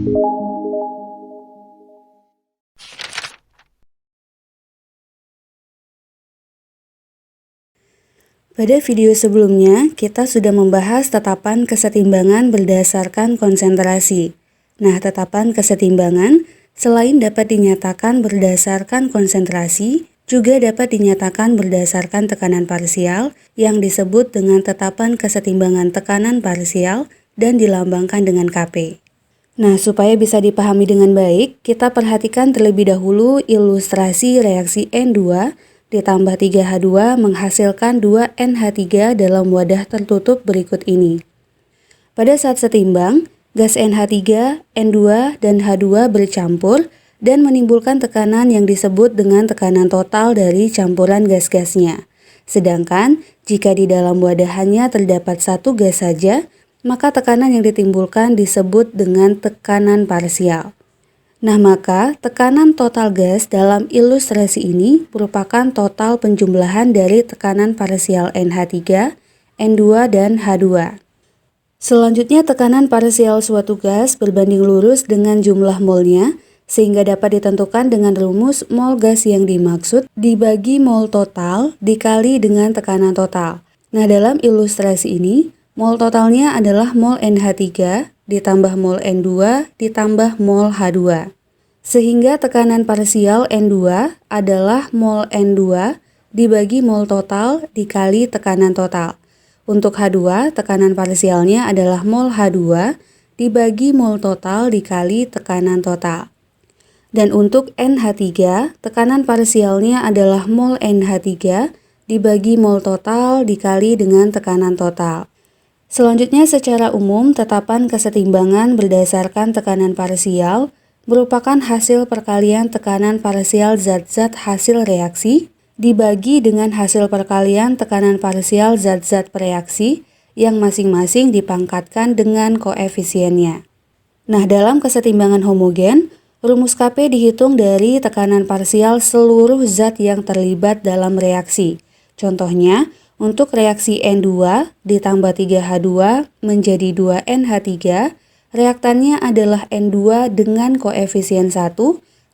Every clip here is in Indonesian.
Pada video sebelumnya, kita sudah membahas tetapan kesetimbangan berdasarkan konsentrasi. Nah, tetapan kesetimbangan selain dapat dinyatakan berdasarkan konsentrasi, juga dapat dinyatakan berdasarkan tekanan parsial yang disebut dengan tetapan kesetimbangan tekanan parsial dan dilambangkan dengan Kp. Nah, supaya bisa dipahami dengan baik, kita perhatikan terlebih dahulu ilustrasi reaksi N2 ditambah 3H2 menghasilkan 2NH3 dalam wadah tertutup berikut ini. Pada saat setimbang, gas NH3, N2, dan H2 bercampur dan menimbulkan tekanan yang disebut dengan tekanan total dari campuran gas-gasnya. Sedangkan, jika di dalam wadah hanya terdapat satu gas saja, maka tekanan yang ditimbulkan disebut dengan tekanan parsial. Nah, maka tekanan total gas dalam ilustrasi ini merupakan total penjumlahan dari tekanan parsial NH3, N2, dan H2. Selanjutnya, tekanan parsial suatu gas berbanding lurus dengan jumlah molnya, sehingga dapat ditentukan dengan rumus mol gas yang dimaksud dibagi mol total dikali dengan tekanan total. Nah, dalam ilustrasi ini, mol totalnya adalah mol NH3 ditambah mol N2 ditambah mol H2. Sehingga tekanan parsial N2 adalah mol N2 dibagi mol total dikali tekanan total. Untuk H2, tekanan parsialnya adalah mol H2 dibagi mol total dikali tekanan total. Dan untuk NH3, tekanan parsialnya adalah mol NH3 dibagi mol total dikali dengan tekanan total. Selanjutnya, secara umum, tetapan kesetimbangan berdasarkan tekanan parsial merupakan hasil perkalian tekanan parsial zat-zat hasil reaksi dibagi dengan hasil perkalian tekanan parsial zat-zat pereaksi yang masing-masing dipangkatkan dengan koefisiennya. Nah, dalam kesetimbangan homogen, rumus Kp dihitung dari tekanan parsial seluruh zat yang terlibat dalam reaksi. Contohnya, untuk reaksi N2 ditambah 3H2 menjadi 2NH3, reaktannya adalah N2 dengan koefisien 1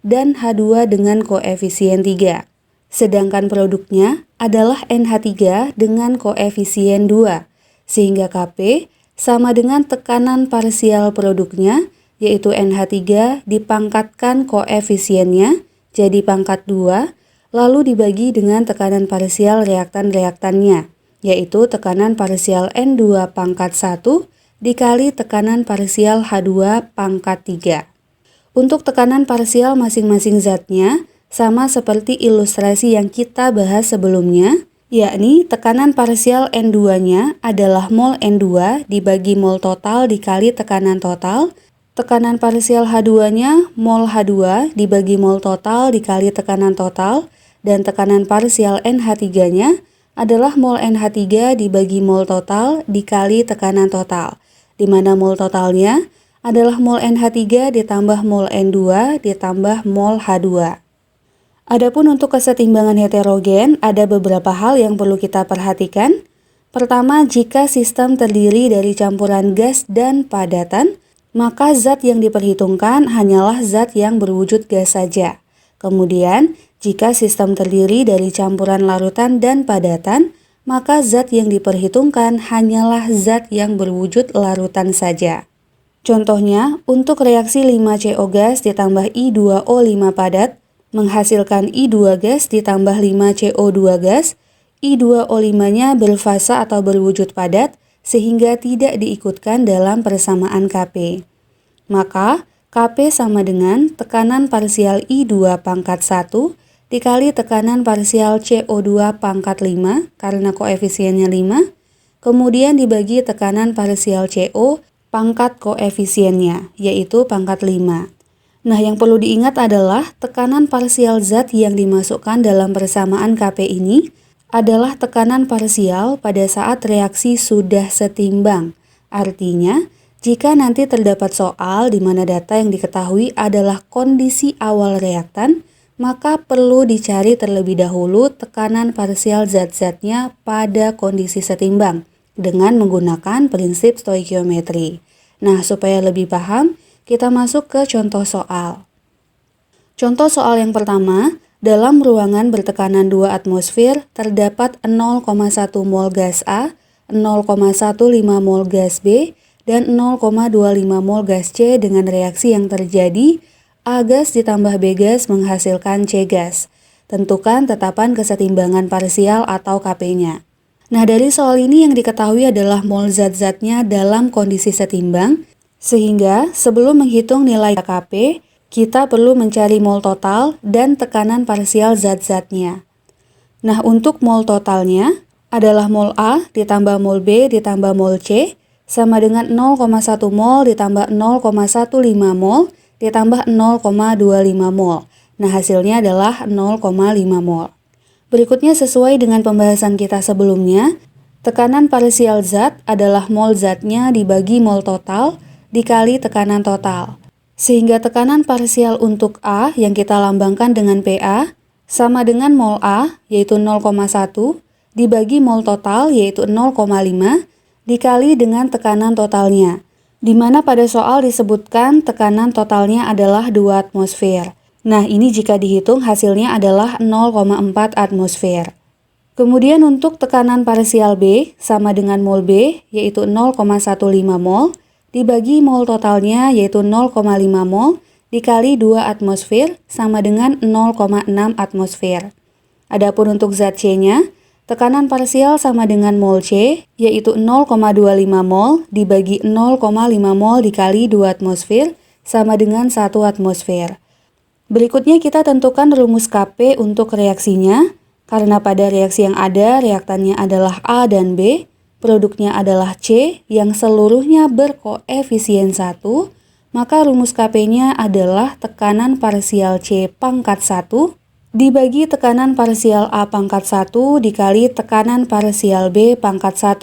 dan H2 dengan koefisien 3. Sedangkan produknya adalah NH3 dengan koefisien 2, sehingga Kp sama dengan tekanan parsial produknya, yaitu NH3 dipangkatkan koefisiennya jadi pangkat 2, lalu dibagi dengan tekanan parsial reaktan-reaktannya, yaitu tekanan parsial N2 pangkat 1 dikali tekanan parsial H2 pangkat 3. Untuk tekanan parsial masing-masing zatnya sama seperti ilustrasi yang kita bahas sebelumnya, yakni tekanan parsial N2-nya adalah mol N2 dibagi mol total dikali tekanan total, tekanan parsial H2-nya mol H2 dibagi mol total dikali tekanan total, dan tekanan parsial NH3-nya adalah mol NH3 dibagi mol total dikali tekanan total, di mana mol totalnya adalah mol NH3 ditambah mol N2 ditambah mol H2. Adapun untuk kesetimbangan heterogen, ada beberapa hal yang perlu kita perhatikan. Pertama, jika sistem terdiri dari campuran gas dan padatan, maka zat yang diperhitungkan hanyalah zat yang berwujud gas saja. Kemudian, jika sistem terdiri dari campuran larutan dan padatan, maka zat yang diperhitungkan hanyalah zat yang berwujud larutan saja. Contohnya, untuk reaksi 5CO gas ditambah I2O5 padat, menghasilkan I2 gas ditambah 5CO2 gas, I2O5-nya berfasa atau berwujud padat, sehingga tidak diikutkan dalam persamaan Kp. Maka, Kp sama dengan tekanan parsial I2 pangkat 1 dikali tekanan parsial CO2 pangkat 5 karena koefisiennya 5, kemudian dibagi tekanan parsial CO pangkat koefisiennya, yaitu pangkat 5. Nah, yang perlu diingat adalah tekanan parsial zat yang dimasukkan dalam persamaan Kp ini adalah tekanan parsial pada saat reaksi sudah setimbang. Artinya, jika nanti terdapat soal di mana data yang diketahui adalah kondisi awal reaktan, maka perlu dicari terlebih dahulu tekanan parsial zat-zatnya pada kondisi setimbang dengan menggunakan prinsip stoikiometri. Nah, supaya lebih paham, kita masuk ke contoh soal. Contoh soal yang pertama, dalam ruangan bertekanan 2 atmosfer terdapat 0,1 mol gas A, 0,15 mol gas B, dan 0,25 mol gas C dengan reaksi yang terjadi A gas ditambah B gas menghasilkan C gas. Tentukan tetapan kesetimbangan parsial atau Kp-nya. Nah, dari soal ini yang diketahui adalah mol zat-zatnya dalam kondisi setimbang, sehingga sebelum menghitung nilai Kp, kita perlu mencari mol total dan tekanan parsial zat-zatnya. Nah, untuk mol totalnya adalah mol A ditambah mol B ditambah mol C sama dengan 0,1 mol ditambah 0,15 mol ditambah 0,25 mol. Nah, hasilnya adalah 0,5 mol. Berikutnya sesuai dengan pembahasan kita sebelumnya, tekanan parsial zat adalah mol zatnya dibagi mol total dikali tekanan total. Sehingga tekanan parsial untuk A yang kita lambangkan dengan PA sama dengan mol A yaitu 0,1 dibagi mol total yaitu 0,5 dikali dengan tekanan totalnya. Di mana pada soal disebutkan tekanan totalnya adalah 2 atmosfer. Nah, ini jika dihitung hasilnya adalah 0,4 atmosfer. Kemudian untuk tekanan parsial B sama dengan mol B yaitu 0,15 mol dibagi mol totalnya yaitu 0,5 mol dikali 2 atmosfer sama dengan 0,6 atmosfer. Adapun untuk zat C-nya, tekanan parsial sama dengan mol C yaitu 0,25 mol dibagi 0,5 mol dikali 2 atmosfer sama dengan 1 atmosfer. Berikutnya kita tentukan rumus Kp untuk reaksinya. Karena pada reaksi yang ada reaktannya adalah A dan B, produknya adalah C yang seluruhnya berkoefisien 1, maka rumus Kp-nya adalah tekanan parsial C pangkat 1 dibagi tekanan parsial A pangkat 1 dikali tekanan parsial B pangkat 1.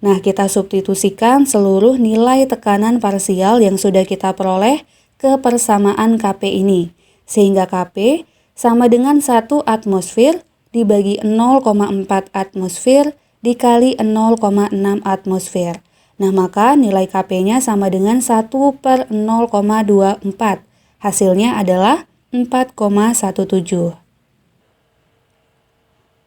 Nah, kita substitusikan seluruh nilai tekanan parsial yang sudah kita peroleh ke persamaan Kp ini. Sehingga Kp sama dengan 1 atmosfer dibagi 0,4 atmosfer dikali 0,6 atmosfer. Nah, maka nilai Kp-nya sama dengan 1/0,24. Hasilnya adalah 4,17.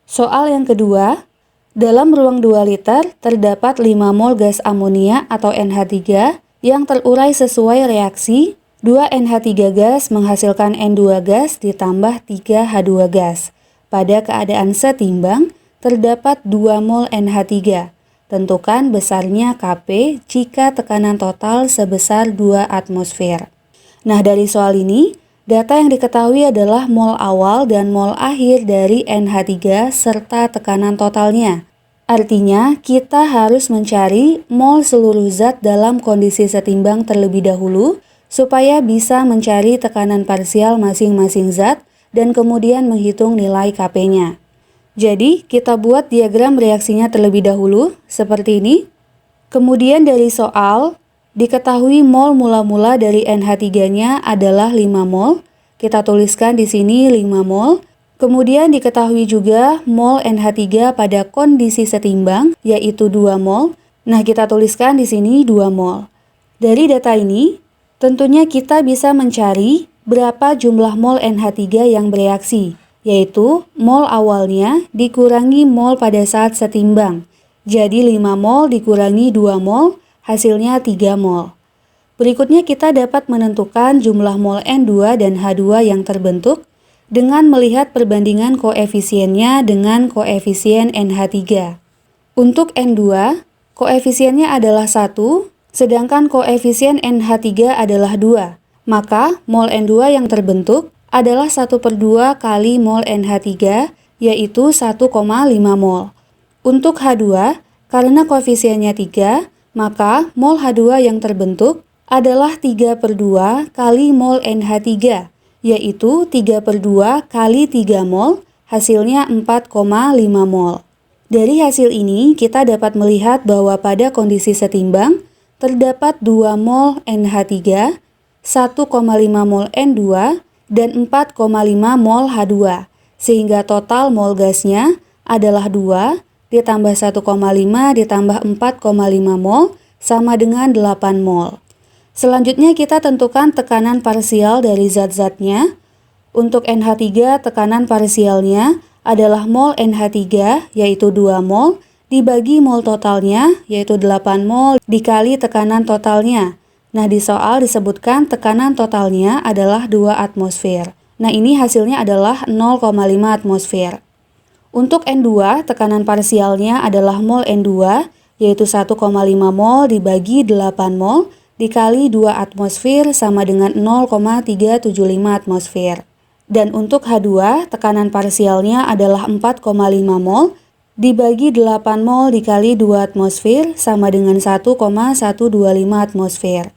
Soal yang kedua, dalam ruang 2 liter terdapat 5 mol gas amonia atau NH3 yang terurai sesuai reaksi 2 NH3 gas menghasilkan N2 gas ditambah 3 H2 gas. Pada keadaan setimbang, terdapat 2 mol NH3. Tentukan besarnya Kp jika tekanan total sebesar 2 atmosfer. Nah, dari soal ini, data yang diketahui adalah mol awal dan mol akhir dari NH3 serta tekanan totalnya. Artinya, kita harus mencari mol seluruh zat dalam kondisi setimbang terlebih dahulu, supaya bisa mencari tekanan parsial masing-masing zat dan kemudian menghitung nilai Kp-nya. Jadi, kita buat diagram reaksinya terlebih dahulu, seperti ini. Kemudian dari soal, diketahui mol mula-mula dari NH3-nya adalah 5 mol. Kita tuliskan di sini 5 mol. Kemudian diketahui juga mol NH3 pada kondisi setimbang, yaitu 2 mol. Nah, kita tuliskan di sini 2 mol. Dari data ini, tentunya kita bisa mencari berapa jumlah mol NH3 yang bereaksi, yaitu mol awalnya dikurangi mol pada saat setimbang. Jadi 5 mol dikurangi 2 mol, hasilnya 3 mol. Berikutnya kita dapat menentukan jumlah mol N2 dan H2 yang terbentuk dengan melihat perbandingan koefisiennya dengan koefisien NH3. Untuk N2, koefisiennya adalah 1, sedangkan koefisien NH3 adalah 2. Maka mol N2 yang terbentuk adalah 1/2 kali mol NH3, yaitu 1,5 mol. Untuk H2, karena koefisiennya 3, maka mol H2 yang terbentuk adalah 3/2 kali mol NH3, yaitu 3/2 kali 3 mol, hasilnya 4,5 mol. Dari hasil ini, kita dapat melihat bahwa pada kondisi setimbang, terdapat 2 mol NH3, 1,5 mol N2, dan 4,5 mol H2, sehingga total mol gasnya adalah 2 ditambah 1,5 ditambah 4,5 mol sama dengan 8 mol. Selanjutnya kita tentukan tekanan parsial dari zat-zatnya. Untuk NH3 tekanan parsialnya adalah mol NH3 yaitu 2 mol dibagi mol totalnya yaitu 8 mol dikali tekanan totalnya. Nah, di soal disebutkan tekanan totalnya adalah 2 atmosfer. Nah, ini hasilnya adalah 0,5 atmosfer. Untuk N2, tekanan parsialnya adalah mol N2, yaitu 1,5 mol dibagi 8 mol dikali 2 atmosfer sama dengan 0,375 atmosfer. Dan untuk H2, tekanan parsialnya adalah 4,5 mol dibagi 8 mol dikali 2 atmosfer sama dengan 1,125 atmosfer.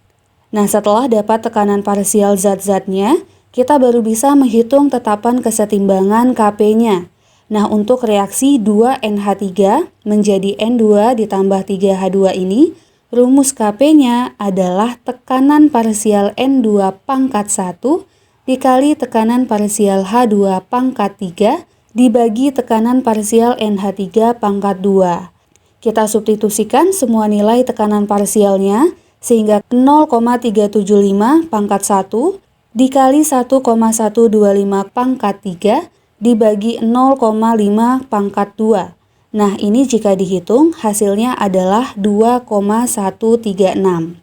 Nah, setelah dapat tekanan parsial zat-zatnya, kita baru bisa menghitung tetapan kesetimbangan Kp-nya. Nah, untuk reaksi 2NH3 menjadi N2 ditambah 3H2 ini, rumus Kp-nya adalah tekanan parsial N2 pangkat 1 dikali tekanan parsial H2 pangkat 3 dibagi tekanan parsial NH3 pangkat 2. Kita substitusikan semua nilai tekanan parsialnya, sehingga 0,375 pangkat 1 dikali 1,125 pangkat 3 dibagi 0,5 pangkat 2. Nah, ini jika dihitung hasilnya adalah 2,136.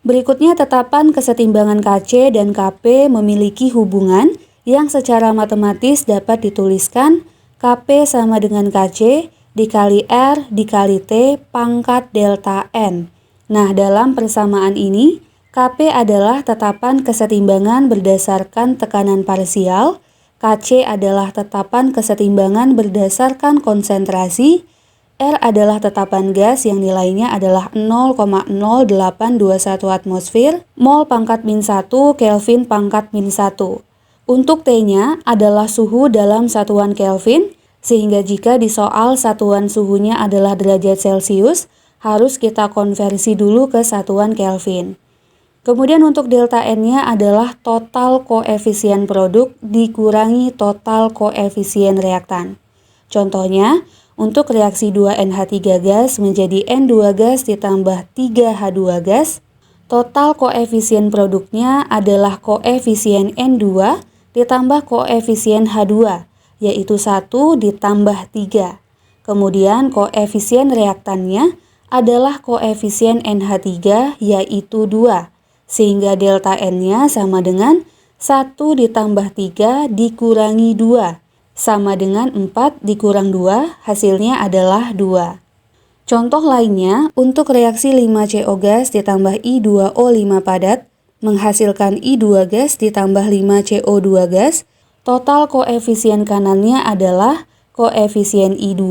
Berikutnya tetapan kesetimbangan Kc dan Kp memiliki hubungan yang secara matematis dapat dituliskan Kp sama dengan Kc dikali R dikali T pangkat delta N. Nah, dalam persamaan ini, Kp adalah tetapan kesetimbangan berdasarkan tekanan parsial, Kc adalah tetapan kesetimbangan berdasarkan konsentrasi, R adalah tetapan gas yang nilainya adalah 0,0821 atmosfer, mol pangkat min 1, Kelvin pangkat min 1. Untuk T-nya adalah suhu dalam satuan Kelvin, sehingga jika di soal satuan suhunya adalah derajat Celcius, harus kita konversi dulu ke satuan Kelvin. Kemudian untuk delta N-nya adalah total koefisien produk dikurangi total koefisien reaktan. Contohnya, untuk reaksi 2NH3 gas menjadi N2 gas ditambah 3H2 gas, total koefisien produknya adalah koefisien N2 ditambah koefisien H2, yaitu 1 ditambah 3. Kemudian koefisien reaktannya adalah koefisien NH3 yaitu 2, sehingga delta N-nya sama dengan 1 ditambah 3 dikurangi 2, sama dengan 4 dikurang 2, hasilnya adalah 2. Contoh lainnya, untuk reaksi 5CO gas ditambah I2O5 padat, menghasilkan I2 gas ditambah 5CO2 gas, total koefisien kanannya adalah koefisien I2,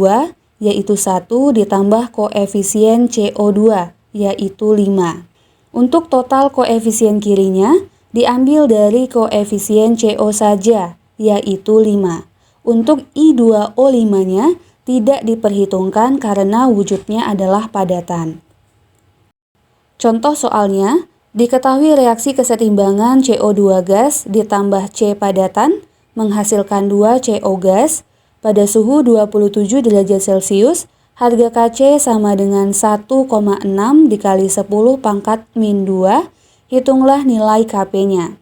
yaitu 1 ditambah koefisien CO2, yaitu 5. Untuk total koefisien kirinya, diambil dari koefisien CO saja, yaitu 5. Untuk I2O5-nya tidak diperhitungkan karena wujudnya adalah padatan. Contoh soalnya, diketahui reaksi kesetimbangan CO2 gas ditambah C padatan menghasilkan 2 CO gas. Pada suhu 27 derajat Celcius, harga Kc sama dengan 1,6 dikali 10 pangkat min 2, hitunglah nilai Kp-nya.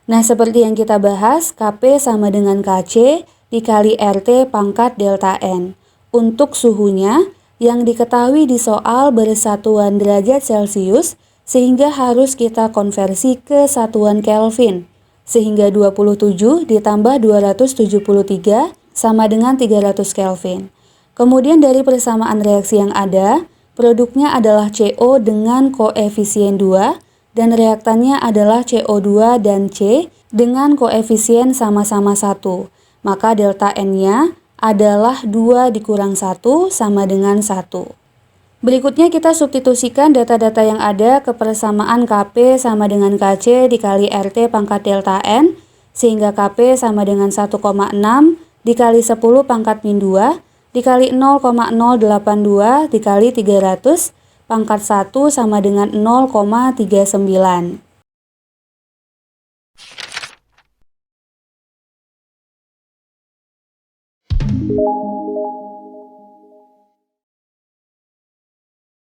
Nah, seperti yang kita bahas, Kp sama dengan Kc dikali RT pangkat delta N. Untuk suhunya, yang diketahui di soal bersatuan derajat Celcius, sehingga harus kita konversi ke satuan Kelvin. Sehingga 27 ditambah 273 sama dengan 300 Kelvin. Kemudian dari persamaan reaksi yang ada, produknya adalah CO dengan koefisien 2 dan reaktannya adalah CO2 dan C dengan koefisien sama-sama 1. Maka delta N-nya adalah 2 dikurang 1 sama dengan 1. Berikutnya kita substitusikan data-data yang ada ke persamaan Kp sama dengan Kc dikali RT pangkat delta N, sehingga Kp sama dengan 1,6 dikali 10 pangkat min 2 dikali 0,082 dikali 300 pangkat 1 sama dengan 0,39.